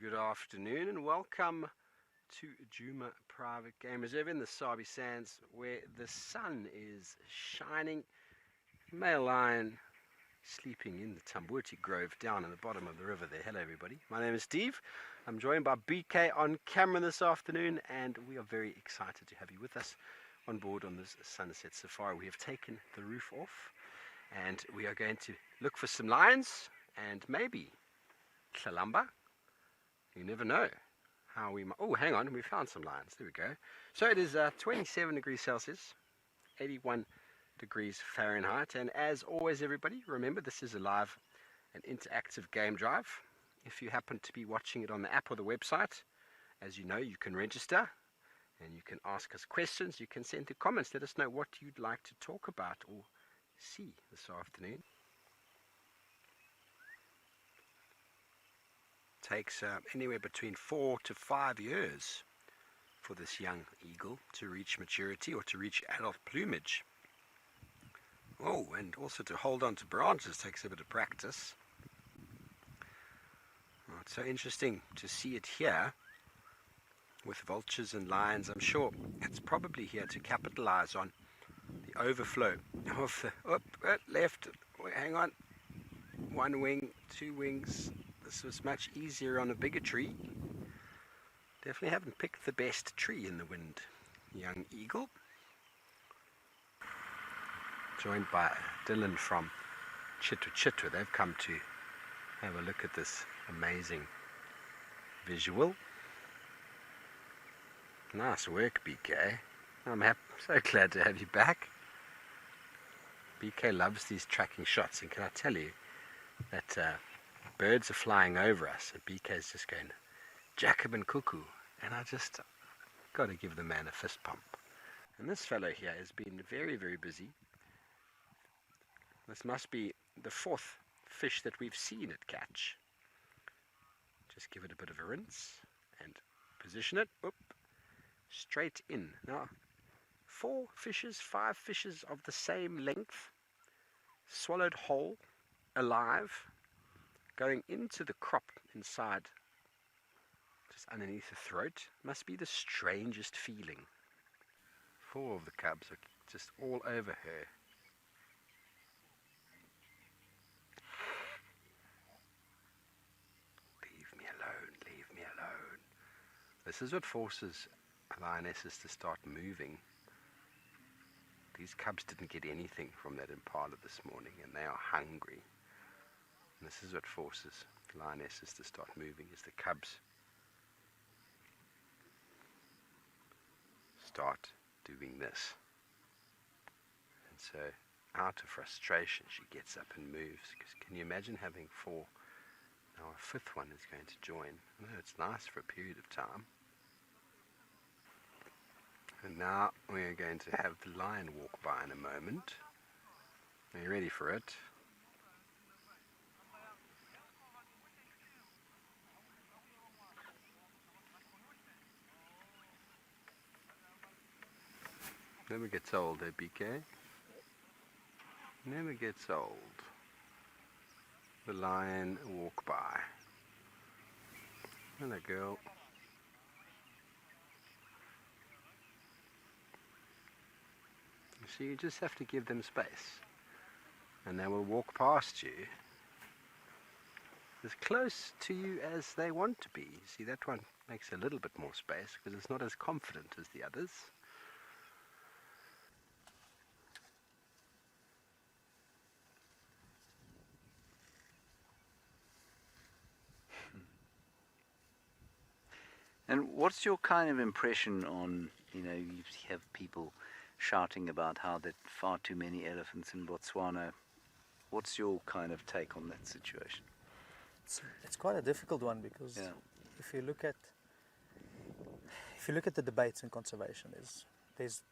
Good afternoon and welcome to Juma Private Game Reserve in the Sabi Sands, where the sun is shining. Male lion sleeping in the Tambuti Grove down at the bottom of the river there. Hello everybody, my name is Steve. I'm joined by BK on camera this afternoon, and we are very excited to have you with us on board on this sunset safari. We have taken the roof off and we are going to look for some lions and maybe Kalamba. You never know how we might. Oh, hang on, we found some lions. There we go. So it is 27 degrees Celsius, 81 degrees Fahrenheit. And as always, everybody, remember this is a live and interactive game drive. If you happen to be watching it on the app or the website, as you know, you can register and you can ask us questions. You can send the comments. Let us know what you'd like to talk about or see this afternoon. Takes anywhere between 4 to 5 years for this young eagle to reach maturity or to reach adult plumage. Oh, and also to hold on to branches takes a bit of practice. Oh, it's so interesting to see it here with vultures and lions. I'm sure it's probably here to capitalize on the overflow of the left. Hang on, one wing, two wings. This was much easier on a bigger tree. Definitely haven't picked the best tree in the wind. Young eagle. Joined by Dylan from Chitwa. They've come to have a look at this amazing visual. Nice work, BK. I'm so glad to have you back. BK loves these tracking shots, and can I tell you that birds are flying over us, and BK's just going Jacobin cuckoo, and I just got to give the man a fist pump. And this fellow here has been very, very busy. This must be the fourth fish that we've seen it catch. Just give it a bit of a rinse and position it straight in. Now 5 fishes of the same length, swallowed whole, alive, going into the crop inside, just underneath the throat. Must be the strangest feeling. 4 of the cubs are just all over her. Leave me alone, leave me alone. This is what forces lionesses to start moving. These cubs didn't get anything from that impala this morning, and they are hungry. And this is what forces lionesses to start moving, is the cubs start doing this. And so out of frustration she gets up and moves. Because can you imagine having 4? Now a 5th one is going to join. I know it's nice for a period of time. And now we are going to have the lion walk by in a moment. Are you ready for it? Never gets old, eh, BK? Never gets old. The lion walk by. Hello, girl. So you just have to give them space, and they will walk past you as close to you as they want to be. See, that one makes a little bit more space because it's not as confident as the others. And what's your kind of impression on, you have people shouting about how there are far too many elephants in Botswana. What's your kind of take on that situation? It's quite a difficult one, because if you look at the debates in conservation, there's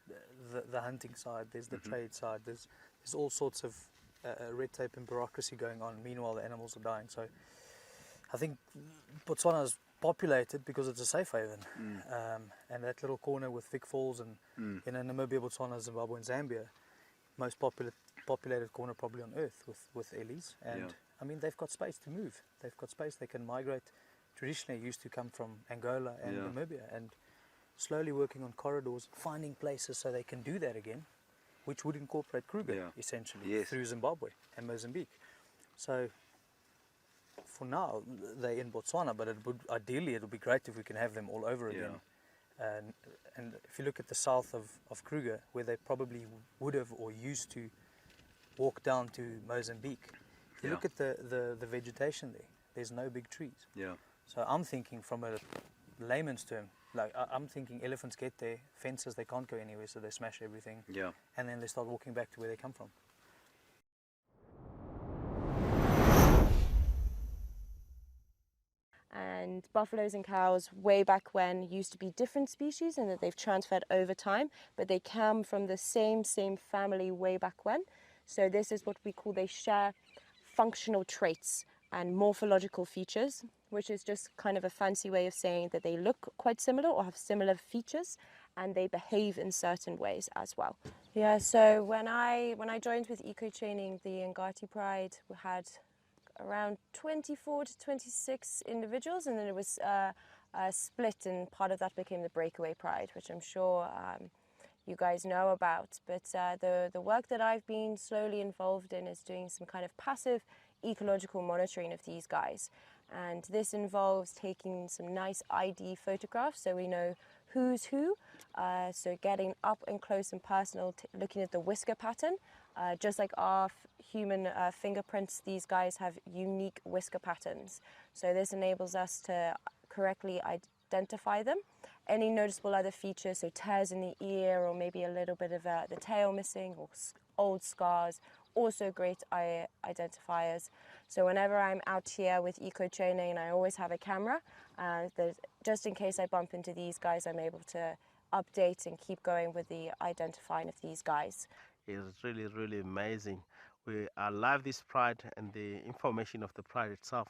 the hunting side, there's the trade side, there's all sorts of red tape and bureaucracy going on. Meanwhile, the animals are dying. So I think Botswana is populated because it's a safe haven, and that little corner with Vic Falls and Namibia, Botswana, Zimbabwe and Zambia, most populated corner probably on earth with ellies, and I mean, they've got space to move, they've got space, they can migrate traditionally used to come from Angola and Yeah. Namibia, and slowly working on corridors, finding places so they can do that again, which would incorporate Kruger Yeah. essentially Yes. through Zimbabwe and Mozambique. So for now they're in Botswana, but ideally it would be great if we can have them all over again. And if you look at the south of Kruger, where they probably would have or used to walk down to Mozambique, if you Yeah. look at the vegetation there, there's no big trees. Yeah. So I'm thinking from a layman's term, like I'm thinking elephants get there, fences, they can't go anywhere, so they smash everything, Yeah. and then they start walking back to where they come from. And buffaloes and cows way back when used to be different species and that they've transferred over time, but they come from the same family way back when. So this is what we call, they share functional traits and morphological features, which is just kind of a fancy way of saying that they look quite similar or have similar features, and they behave in certain ways as well. Yeah, so when I joined with Eco Training, the Ngati Pride, we had around 24 to 26 individuals, and then it was split, and part of that became the Breakaway Pride, which I'm sure you guys know about. But the work that I've been slowly involved in is doing some kind of passive ecological monitoring of these guys, and this involves taking some nice ID photographs so we know who's who, so getting up and close and personal, looking at the whisker pattern. Just like our human fingerprints, these guys have unique whisker patterns. So this enables us to correctly identify them. Any noticeable other features, so tears in the ear or maybe a little bit of the tail missing or old scars, also great identifiers. So whenever I'm out here with Eco Training, and I always have a camera, just in case I bump into these guys, I'm able to update and keep going with the identifying of these guys. It's really, really amazing. We love this pride and the information of the pride itself.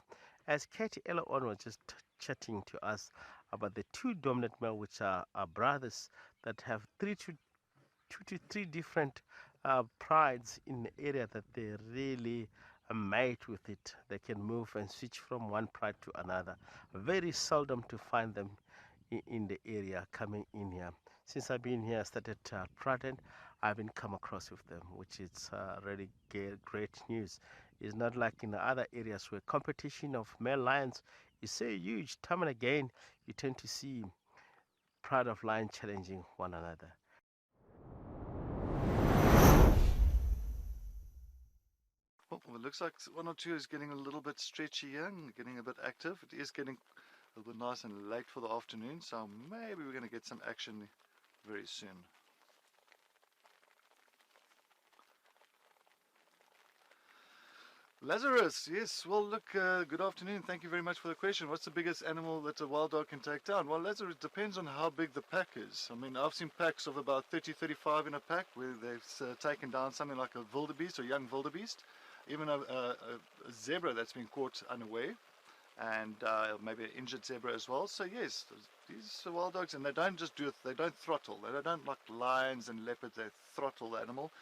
As Katie earlier on was just chatting to us about the two dominant male, which are brothers that have two to three different prides in the area that they really mate with it. They can move and switch from one pride to another. Very seldom to find them in the area coming in here. Since I've been here, started Praden, I haven't come across with them, which is really great news. It's not like in the other areas where competition of male lions is so huge. Time and again, you tend to see pride of lion challenging one another. Well, it looks like one or two is getting a little bit stretchy here and getting a bit active. It is getting a little bit nice and late for the afternoon, so maybe we're going to get some action very soon. Lazarus, yes, well look, good afternoon, thank you very much for the question. What's the biggest animal that a wild dog can take down? Well, Lazarus, it depends on how big the pack is. I mean, I've seen packs of about 30-35 in a pack where they've taken down something like a wildebeest or young wildebeest, even a zebra that's been caught unaware, and maybe an injured zebra as well. So yes, these are wild dogs, and they don't just do it, they don't throttle. They don't like lions and leopards, they throttle the animal.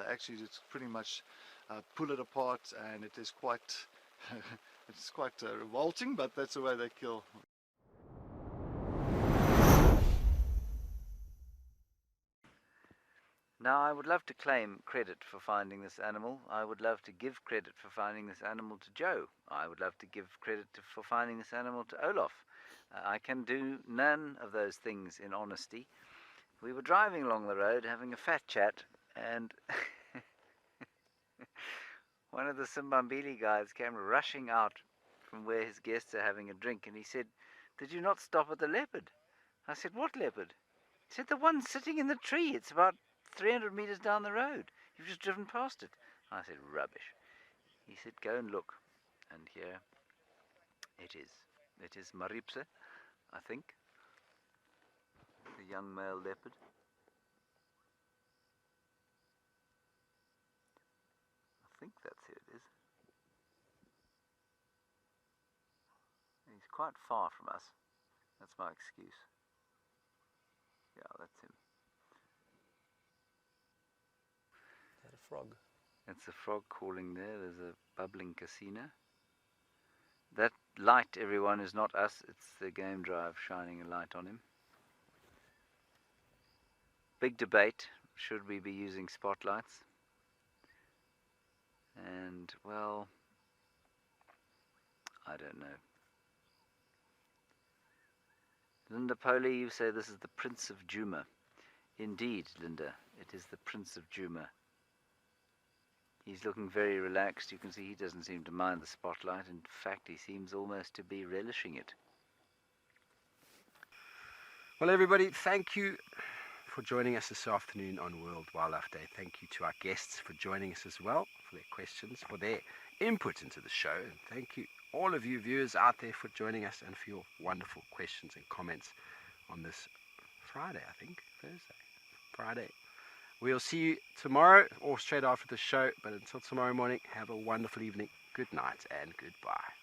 Actually, it's pretty much pull it apart, and it is quite it's quite revolting, but that's the way they kill. Now, I would love to claim credit for finding this animal. I would love to give credit for finding this animal to Joe. I would love to give credit for finding this animal to Olaf. I can do none of those things in honesty. We were driving along the road having a fat chat, and one of the Simbambili guys came rushing out from where his guests are having a drink, and he said, "Did you not stop at the leopard?" I said, "What leopard?" He said, "The one sitting in the tree. It's about 300 meters down the road. You've just driven past it." I said, "Rubbish." He said, "Go and look." And here it is. It is Maripse, I think, the young male leopard. I think that's who it is. He's quite far from us. That's my excuse. Yeah, that's him. Is that a frog? It's a frog calling there. There's a bubbling casino. That light, everyone, is not us. It's the game drive shining a light on him. Big debate. Should we be using spotlights? And, well, I don't know. Linda Poley, you say this is the Prince of Juma. Indeed, Linda, it is the Prince of Juma. He's looking very relaxed. You can see he doesn't seem to mind the spotlight. In fact, he seems almost to be relishing it. Well, everybody, thank you for joining us this afternoon on World Wildlife Day. Thank you to our guests for joining us as well, for their questions, for their input into the show. And thank you, all of you viewers out there, for joining us and for your wonderful questions and comments on this Friday, I think, Friday. We'll see you tomorrow or straight after the show, but until tomorrow morning, have a wonderful evening. Good night and goodbye.